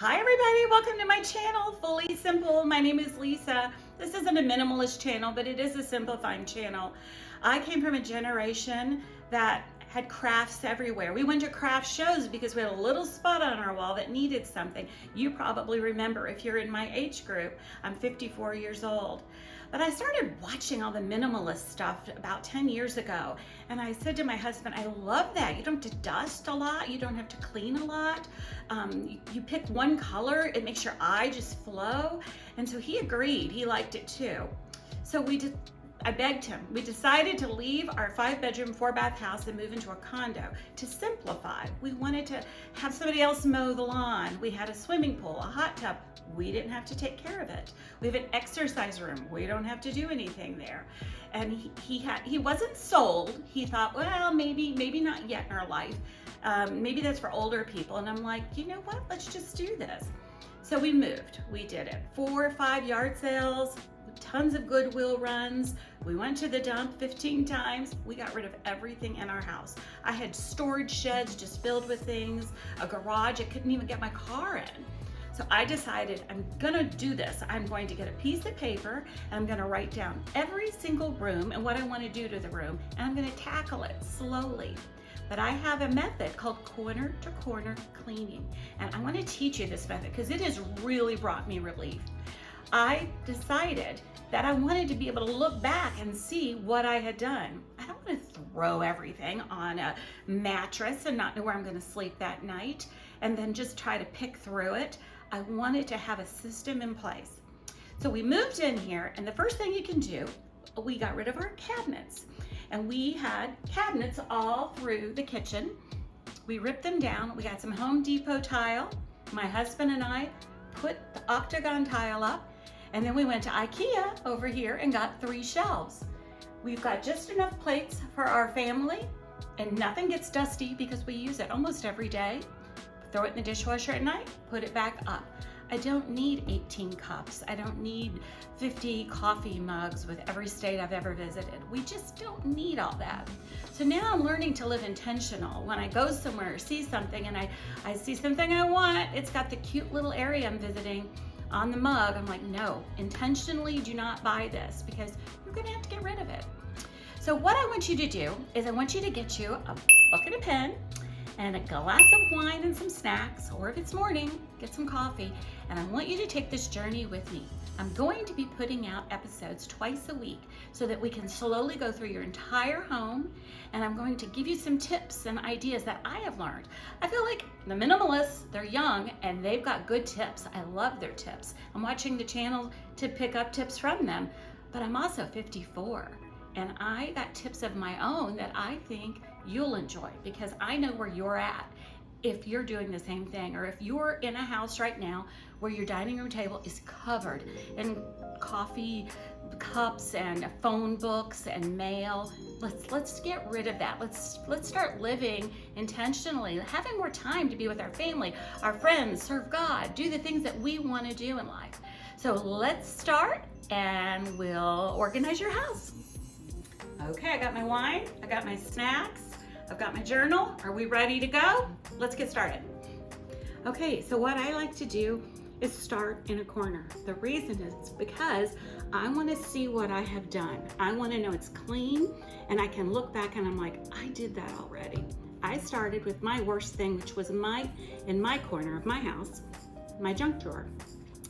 Hi everybody, welcome to my channel, Fully Simple. My name is Lisa. This isn't a minimalist channel, but it is a simplifying channel. I came from a generation that had crafts everywhere. We went to craft shows because we had a little spot on our wall that needed something. You probably remember if you're in my age group. I'm 54 years old. But I started watching all the minimalist stuff about 10 years ago. And I said to my husband, I love that. You don't have to dust a lot. You don't have to clean a lot. You pick one color, it makes your eye just flow. And so he agreed, he liked it too. So I begged him. We decided to leave our 5-bedroom, 4-bath house and move into a condo to simplify. We wanted to have somebody else mow the lawn. We had a swimming pool, a hot tub. We didn't have to take care of it. We have an exercise room. We don't have to do anything there. And he wasn't sold. He thought, well, maybe not yet in our life. Maybe that's for older people. And I'm like, you know what? Let's just do this. So we moved. We did it. 4 or 5 yard sales, tons of Goodwill runs. We went to the dump 15 times. We got rid of everything in our house. I had storage sheds just filled with things, a garage I couldn't even get my car in. So I decided I'm gonna do this. I'm going to get a piece of paper and I'm gonna write down every single room and what I wanna do to the room, and I'm gonna tackle it slowly. But I have a method called corner to corner cleaning. And I wanna teach you this method because it has really brought me relief. I decided that I wanted to be able to look back and see what I had done. I don't want to throw everything on a mattress and not know where I'm going to sleep that night and then just try to pick through it. I wanted to have a system in place. So we moved in here, and the first thing you can do, we got rid of our cabinets. And we had cabinets all through the kitchen. We ripped them down. We got some Home Depot tile. My husband and I put the octagon tile up. And then we went to IKEA over here and got 3 shelves. We've got just enough plates for our family, and nothing gets dusty because we use it almost every day. Throw it in the dishwasher at night, put it back up. I don't need 18 cups. I don't need 50 coffee mugs with every state I've ever visited. We just don't need all that. So now I'm learning to live intentional. When I go somewhere or see something and I see something I want, it's got the cute little area I'm visiting on the mug. I'm like, no, intentionally do not buy this because you're gonna have to get rid of it. So what I want you to do is I want you to get you a book and a pen and a glass of wine and some snacks, or if it's morning, get some coffee, and I want you to take this journey with me. I'm going to be putting out episodes twice a week so that we can slowly go through your entire home, and I'm going to give you some tips and ideas that I have learned. I feel like the minimalists, they're young and they've got good tips. I love their tips. I'm watching the channel to pick up tips from them, but I'm also 54 and I got tips of my own that I think you'll enjoy because I know where you're at. If you're doing the same thing, or if you're in a house right now where your dining room table is covered in coffee cups and phone books and mail, let's get rid of that. Let's start living intentionally, having more time to be with our family, our friends, serve God, do the things that we want to do in life. So let's start and we'll organize your house. Okay, I got my wine, I got my snacks, I've got my journal. Are we ready to go? Let's get started. Okay, so what I like to do is start in a corner. The reason is because I want to see what I have done. I want to know it's clean and I can look back and I'm like, I did that already. I started with my worst thing, which was in my corner of my house, my junk drawer.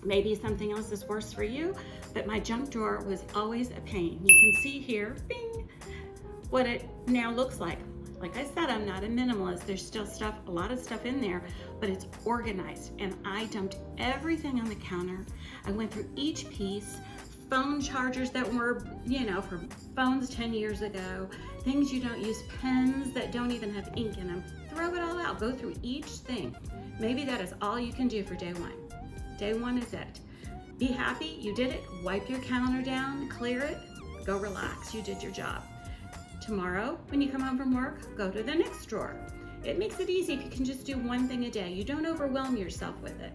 Maybe something else is worse for you, but my junk drawer was always a pain. You can see here, bing, what it now looks like. Like I said, I'm not a minimalist. There's still a lot of stuff in there, but it's organized. And I dumped everything on the counter. I went through each piece, phone chargers that were, for phones 10 years ago, things you don't use, pens that don't even have ink in them. Throw it all out, go through each thing. Maybe that is all you can do for day 1. Day 1 is it. Be happy, you did it. Wipe your counter down, clear it, go relax, you did your job. Tomorrow, when you come home from work, go to the next drawer. It makes it easy if you can just do one thing a day. You don't overwhelm yourself with it.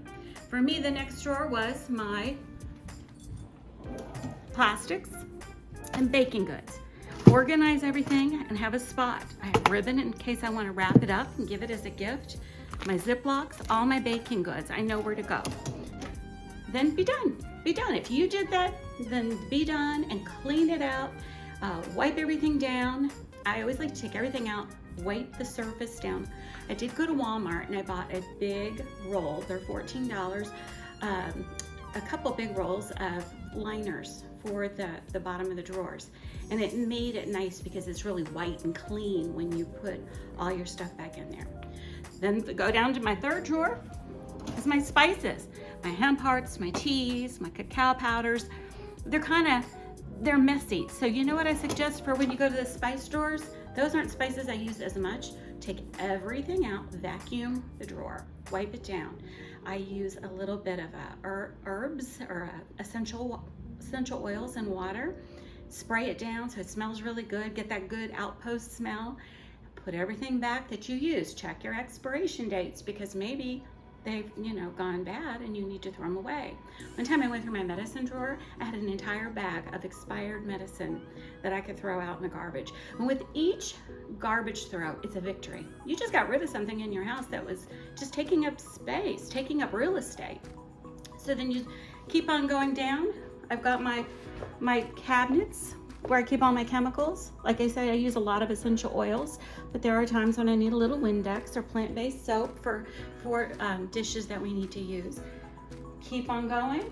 For me, the next drawer was my plastics and baking goods. Organize everything and have a spot. I have ribbon in case I want to wrap it up and give it as a gift. my Ziplocs, all my baking goods. I know where to go. Then be done. Be done. If you did that, then be done and clean it out. Wipe everything down. I always like to take everything out, wipe the surface down. I did go to Walmart and I bought a big roll. They're $14. A couple big rolls of liners for the bottom of the drawers. And it made it nice because it's really white and clean when you put all your stuff back in there. Then go down to my third drawer is my spices. My hemp hearts, my teas, my cacao powders. They're messy. So you know what I suggest for when you go to the spice drawers? Those aren't spices I use as much. Take everything out, vacuum the drawer, wipe it down. I use a little bit of herbs or essential oils and water. Spray it down so it smells really good. Get that good outpost smell. Put everything back that you use. Check your expiration dates because maybe they've, gone bad and you need to throw them away. One time I went through my medicine drawer, I had an entire bag of expired medicine that I could throw out in the garbage. And with each garbage throw, it's a victory. You just got rid of something in your house that was just taking up space, taking up real estate. So then you keep on going down. I've got my cabinets where I keep all my chemicals. Like I said, I use a lot of essential oils, but there are times when I need a little Windex or plant-based soap for dishes that we need to use. Keep on going.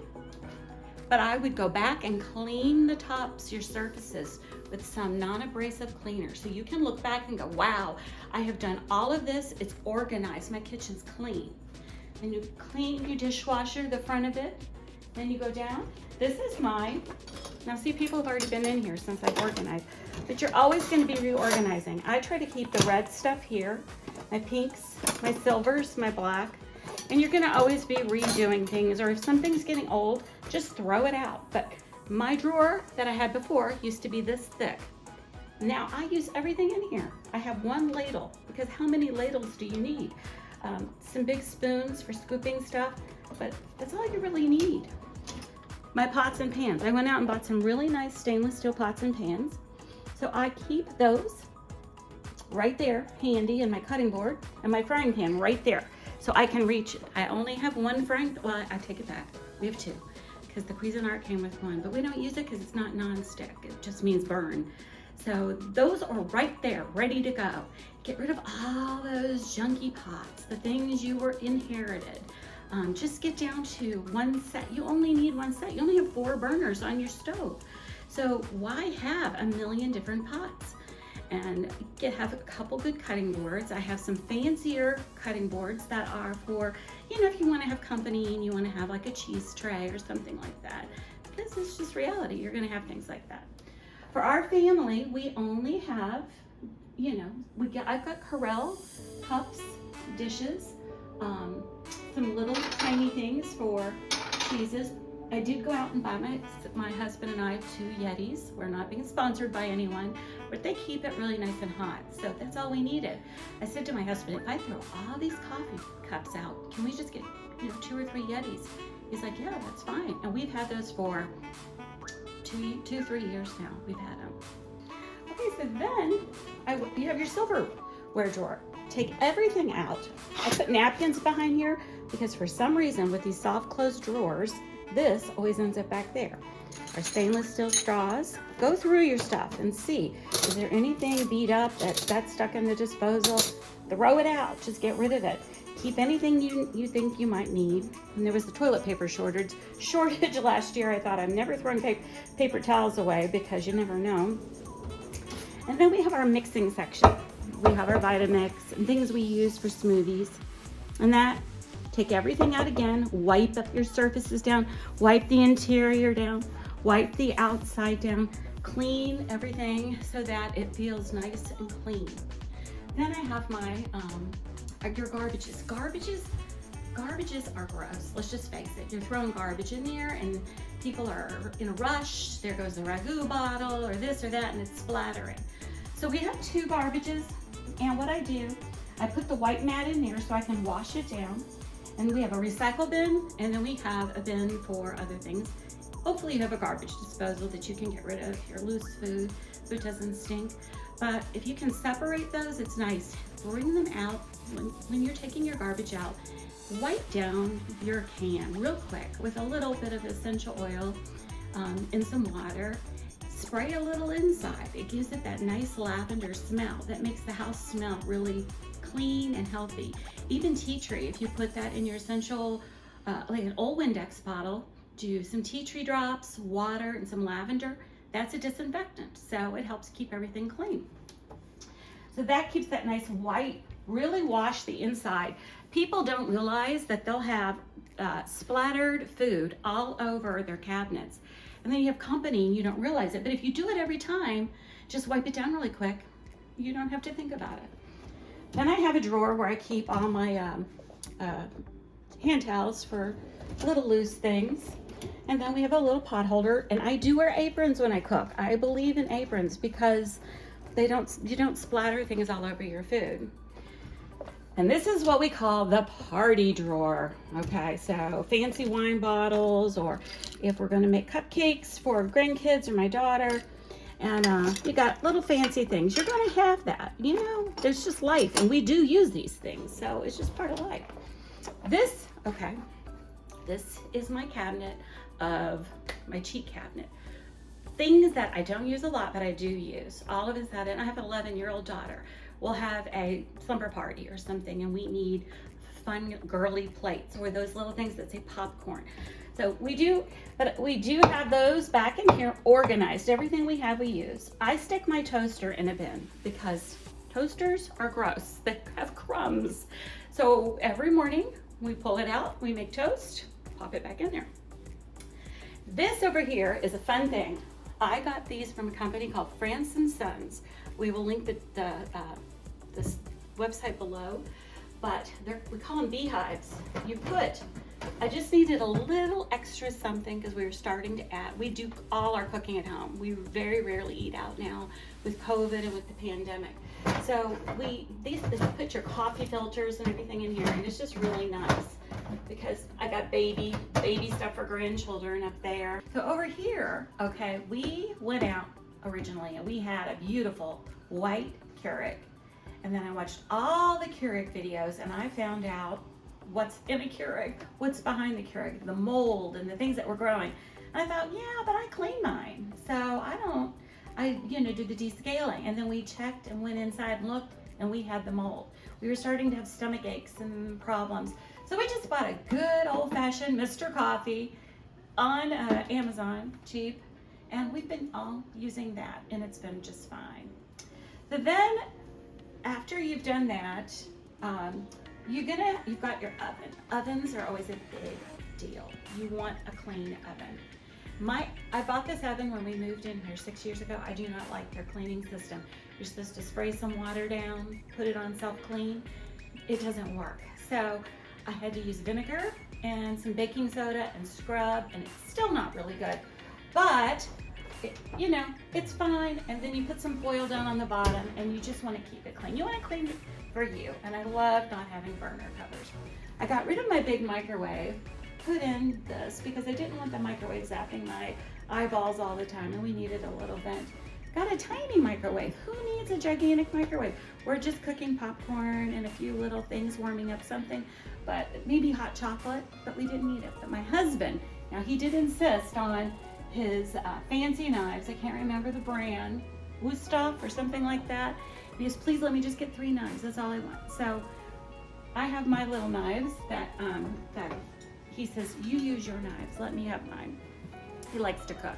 But I would go back and clean the tops, your surfaces, with some non-abrasive cleaner. So you can look back and go, wow, I have done all of this. It's organized. My kitchen's clean. Then you clean your dishwasher, the front of it. Then you go down. This is mine. Now see, people have already been in here since I've organized, but you're always going to be reorganizing. I try to keep the red stuff here, my pinks, my silvers, my black, and you're going to always be redoing things, or if something's getting old, just throw it out. But my drawer that I had before used to be this thick. Now I use everything in here. I have one ladle, because how many ladles do you need? Some big spoons for scooping stuff, but that's all you really need. My pots and pans. I went out and bought some really nice stainless steel pots and pans. So I keep those right there, handy, in my cutting board, and my frying pan right there, so I can reach it. I only have one frying, well, I take it back. We have two, because the Cuisinart came with one, but we don't use it because it's not non-stick. It just means burn. So those are right there, ready to go. Get rid of all those junky pots, the things you were inherited. Just get down to one set. You only need one set. You only have 4 burners on your stove. So why have a million different pots? And have a couple good cutting boards. I have some fancier cutting boards that are for, if you want to have company and you want to have like a cheese tray or something like that. Because it's just reality. You're going to have things like that. For our family, we only have, I've got Corelle cups, dishes, some little tiny things for cheeses. I did go out and buy my husband and I 2 Yetis. We're not being sponsored by anyone, but they keep it really nice and hot. So that's all we needed. I said to my husband, if I throw all these coffee cups out, can we just get 2 or 3 Yetis? He's like, yeah, that's fine. And we've had those for 3 years now. We've had them. Okay, so then you have your silverware drawer. Take everything out. I put napkins behind here because for some reason with these soft closed drawers, this always ends up back there. Our stainless steel straws. Go through your stuff and see, is there anything beat up that's stuck in the disposal? Throw it out. Just get rid of it. Keep anything you think you might need. And there was the toilet paper shortage last year. I thought I'm never throwing paper towels away because you never know. And then we have our mixing section. We have our Vitamix and things we use for smoothies. And that, take everything out again, wipe up your surfaces down, wipe the interior down, wipe the outside down, clean everything so that it feels nice and clean. Then I have my your garbages. Garbages are gross. Let's just face it. You're throwing garbage in there and people are in a rush. There goes the ragu bottle or this or that and it's splattering. So we have 2 garbages, and what I do, I put the white mat in there so I can wash it down. And we have a recycle bin, and then we have a bin for other things. Hopefully you have a garbage disposal that you can get rid of your loose food so it doesn't stink. But if you can separate those, it's nice. Bring them out, when you're taking your garbage out, wipe down your can real quick with a little bit of essential oil and some water. Spray a little inside. It gives it that nice lavender smell that makes the house smell really clean and healthy. Even tea tree, if you put that in your essential, like an old Windex bottle, do some tea tree drops, water, and some lavender, that's a disinfectant. So it helps keep everything clean. So that keeps that nice white, really wash the inside. People don't realize that they'll have splattered food all over their cabinets. And then you have company and you don't realize it. But if you do it every time, just wipe it down really quick. You don't have to think about it. Then I have a drawer where I keep all my hand towels for little loose things. And then we have a little pot holder, and I do wear aprons when I cook. I believe in aprons because you don't splatter things all over your food. And this is what we call the party drawer. Okay, so fancy wine bottles, or if we're gonna make cupcakes for grandkids or my daughter, and you got little fancy things, you're gonna have that. You know, there's just life, and we do use these things, so it's just part of life. This is my cabinet of my cheat cabinet. Things that I don't use a lot, but I do use. All of a sudden, I have an 11-year-old daughter. We'll have a slumber party or something, and we need fun girly plates or those little things that say popcorn. So we do have those back in here organized. Everything we have, we use. I stick my toaster in a bin because toasters are gross. They have crumbs. So every morning we pull it out, we make toast, pop it back in there. This over here is a fun thing. I got these from a company called France & Sons. We will link this website below, but we call them beehives. I just needed a little extra something because we were starting to add. We do all our cooking at home. We very rarely eat out now with COVID and with the pandemic. So these put your coffee filters and everything in here, and it's just really nice because I got baby stuff for grandchildren up there. So over here, okay, we went out originally and we had a beautiful white Keurig. And then I watched all the Keurig videos and I found out what's in a Keurig, what's behind the Keurig, the mold and the things that were growing. And I thought, yeah, but I clean mine. So I do the descaling. And then we checked and went inside and looked, and we had the mold. We were starting to have stomach aches and problems. So we just bought a good old-fashioned Mr. Coffee on Amazon, cheap. And we've been all using that, and it's been just fine. So then, after you've done that, you've got your oven. Ovens are always a big deal. You want a clean oven. I bought this oven when we moved in here 6 years ago. I do not like their cleaning system. You're supposed to spray some water down, put it on self-clean. It doesn't work. So I had to use vinegar and some baking soda and scrub, and it's still not really good. But it's fine. And then you put some foil down on the bottom, and you just want to keep it clean. You want to clean it for you. And I love not having burner covers. I got rid of my big microwave, put in this because I didn't want the microwave zapping my eyeballs all the time, and we needed a little vent. Got a tiny microwave. Who needs a gigantic microwave? We're just cooking popcorn and a few little things, warming up something, but maybe hot chocolate, but we didn't need it. But my husband, now he did insist on his fancy knives. I can't remember the brand, Wusthof or something like that. He goes, please let me just get 3 knives. That's all I want. So I have my little knives that he says, you use your knives, let me have mine. He likes to cook.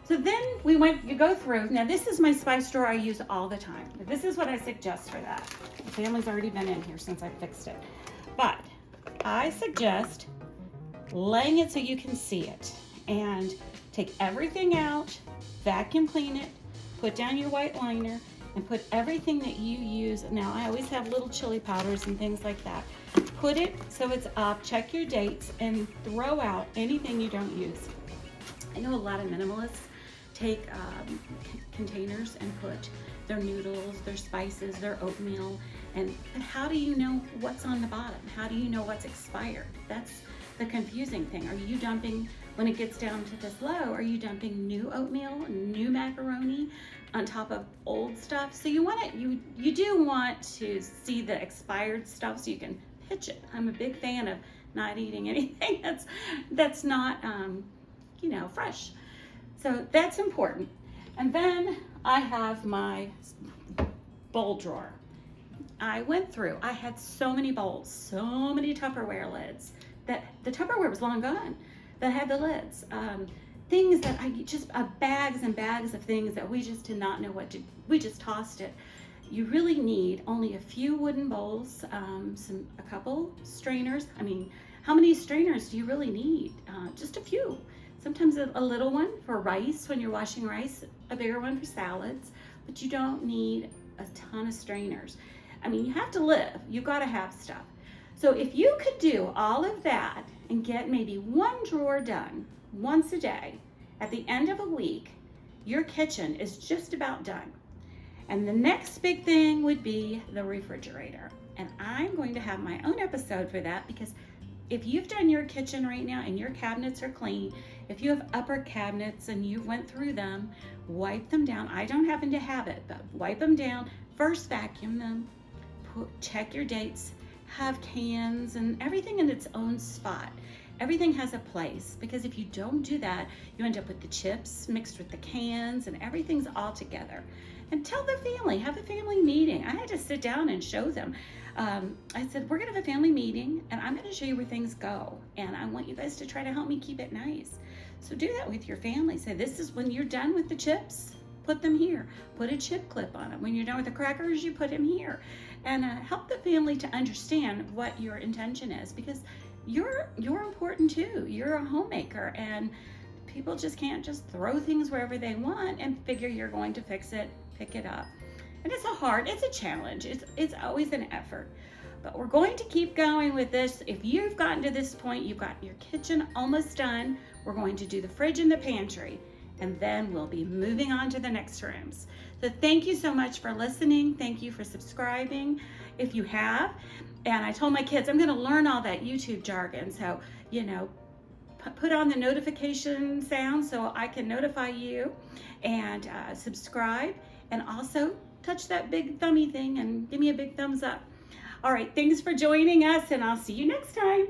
So then you go through. Now this is my spice drawer I use all the time. This is what I suggest for that. The family's already been in here since I fixed it. But I suggest laying it so you can see it. And take everything out, vacuum clean it, put down your white liner, and put everything that you use. Now I always have little chili powders and things like that. Put it so it's up, check your dates, and throw out anything you don't use. I know a lot of minimalists take containers and put their noodles, their spices, their oatmeal, but how do you know what's on the bottom? How do you know what's expired? That's the confusing thing. Are you dumping when it gets down to this low, are you dumping new oatmeal, new macaroni on top of old stuff? So you do want to see the expired stuff so you can pitch it. I'm a big fan of not eating anything that's not fresh. So that's important. And then I have my bowl drawer. I went through, I had so many bowls, so many Tupperware lids that the Tupperware was long gone that had the lids. Things that bags and bags of things that we just did not know what to, we just tossed it. You really need only a few wooden bowls, a couple strainers. I mean, how many strainers do you really need? Just a few. Sometimes a little one for rice when you're washing rice, a bigger one for salads, but you don't need a ton of strainers. I mean, you have to live, you gotta have stuff. So if you could do all of that and get maybe one drawer done once a day, at the end of a week, your kitchen is just about done. And the next big thing would be the refrigerator. And I'm going to have my own episode for that, because if you've done your kitchen right now and your cabinets are clean, if you have upper cabinets and you went through them, wipe them down. I don't happen to have it, but wipe them down. First vacuum them, check your dates, have cans and everything in its own spot. Everything has a place, because if you don't do that, you end up with the chips mixed with the cans and everything's all together. And tell the family, have a family meeting. I had to sit down and show them. I said, we're gonna have a family meeting and I'm gonna show you where things go. And I want you guys to try to help me keep it nice. So do that with your family. Say, this is when you're done with the chips, put them here. Put a chip clip on them. When you're done with the crackers, you put them here. And help the family to understand what your intention is, because you're important too. You're a homemaker, and people just can't just throw things wherever they want and figure you're going to fix it, pick it up. And it's a challenge. It's always an effort. But we're going to keep going with this. If you've gotten to this point, you've got your kitchen almost done. We're going to do the fridge and the pantry, and then we'll be moving on to the next rooms. So thank you so much for listening. Thank you for subscribing if you have. And I told my kids I'm going to learn all that YouTube jargon. So, put on the notification sound so I can notify you, and subscribe, and also touch that big thummy thing and give me a big thumbs up. All right, thanks for joining us, and I'll see you next time.